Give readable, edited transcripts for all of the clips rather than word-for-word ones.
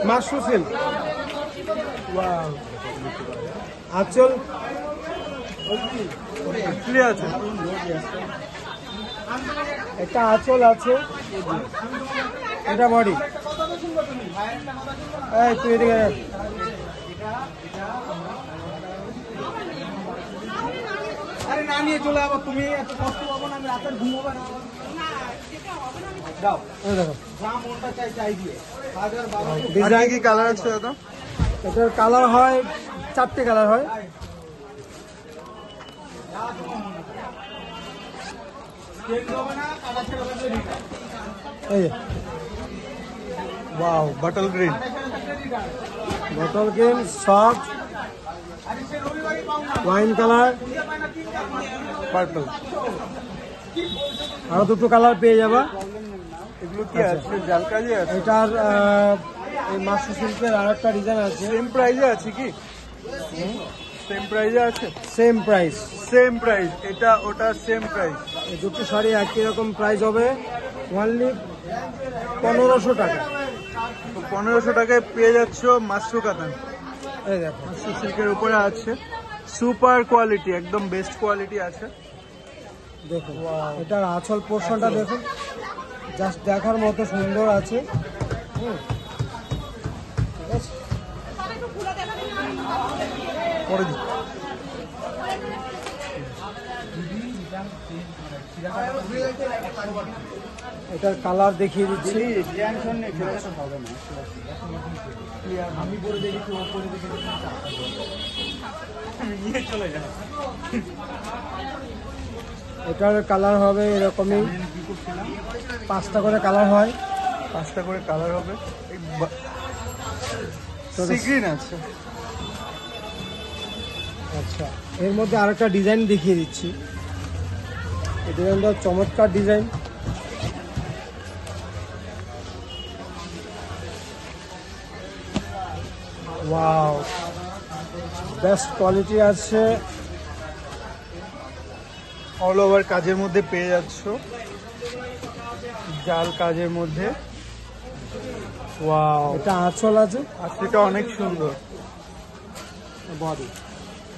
Mashru silk, wow. আঁচল আছে, একটা আঁচল আছে, এটা বডি। এই তুই এদিকে আরে না নিয়ে চলে যাবো, তুমি এত কষ্ট পাবো না, আমি রাতের ঘুমোবে না। ডিজাইন কি কালার আছে দাদা? এটার কালার হয় 4টে কালার হয়। এই wow, bottle green, bottle green, soft wine colour, purple. আরো 2টো কালার পেয়ে যাবা। এগুলো কি আছে? জাল কাজে আছে? এটার এই মাশরু সিল্কের আর একটা ডিজাইন আছে। সেম প্রাইসে আছে কি? সেম প্রাইসে আছে? সেম প্রাইস, সেম প্রাইস, এটা ওটা সেম প্রাইস। এই 2টো শাড়ি একই রকম প্রাইস হবে, অনলি 1500 টাকা। তো 1500 টাকায় পেয়ে যাচ্ছ মাশরু কাতান। এই দেখো, মাশরু সিল্কের উপরে আছে, সুপার কোয়ালিটি, একদম বেস্ট কোয়ালিটি আছে। দেখুন এটার আঁচল পোর্শনটা দেখুন, জাস্ট দেখার মতো সুন্দর আছে। ঠিক আছে, পরে দিই। এটার কালার দেখিয়ে দিচ্ছি। আমি পরে দেখেছি, ও পরে দেখেছি, নিয়ে চলে যায়। এটার কালার হবে এরকমই, 5টা করে কালার হয়। 5টা করে কালার হবে। সি গ্রিন আছে। আচ্ছা, এর মধ্যে আরেকটা ডিজাইন দেখিয়ে দিচ্ছি। এই ডিজাইনটা চমৎকার ডিজাইন। ওয়াও, বেস্ট কোয়ালিটি আছে। অল ওভার কাজের মধ্যে পেয়ে যাচ্ছ, জাল কাজের মধ্যে। ওয়াও, এটা আঁচল আছে, আর সেটা অনেক সুন্দর। বডি,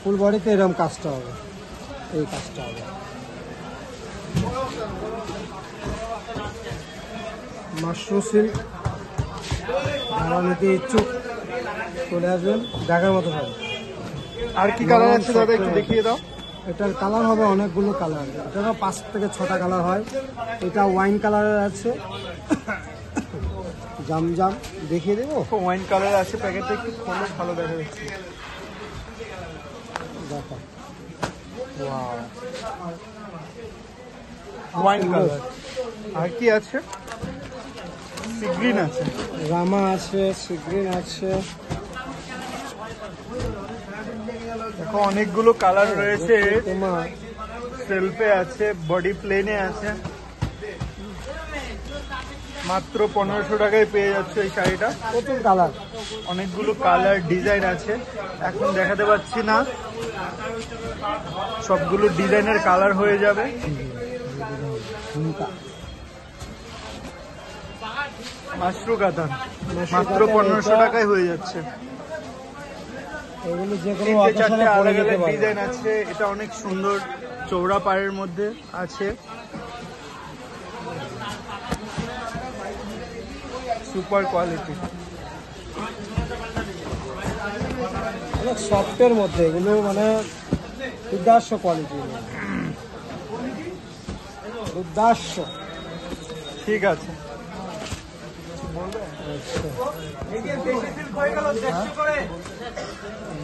ফুল বডিতে এরকম কাজটা হবে, এই কাজটা হবে। মাশরু সিল্ক, যারা নিতে ইচ্ছুক চলে আসবেন, দেখার মতো হবে। আর কি কালার আছে দাদা, একটু দেখিয়ে দাও। এটার কালার হবে অনেকগুলো কালার, এটারও 5 থেকে 6টা কালার হয়। এটা ওয়াইন কালারের আছে, জামজাম দেখিয়ে দেবো। ওয়াইন কালার আছে, প্যাকেটটা একটু খোলো, ভালো দেখা যাচ্ছে। দেখো, ওয়াও, ওয়াইন কালার। আর কি আছে? সি গ্রিন আছে, রামা আছে, সিগ্রিন আছে। দেখো অনেকগুলো কালার রয়েছে, তোমার সেলফে আছে, বডি প্লেনে আছে। মাত্র 1500 টাকায় পেয়ে যাচ্ছে এই শাড়িটা। প্রচুর কালার, অনেকগুলো কালার ডিজাইন আছে, এখন দেখাতে পাচ্ছি না, সবগুলো ডিজাইনের কালার হয়ে যাবে। মাশরু কাতান মাত্র 1500 টাকায় হয়ে যাচ্ছে। এগুলো যে কোনো 3-4টে অকেশনে পরে আলাদা যেতে আলাদা পারবে। ডিজাইন আছে। এটা অনেক সুন্দর, চৌড়া পাড়ের মধ্যে আছে, সুপার কোয়ালিটি। অনেক সফটের মধ্যে, এগুলো মানে দুর্দাস্য কোয়ালিটি, দুর্দাস্য। ঠিক আছে,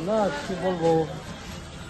না কি বলবো,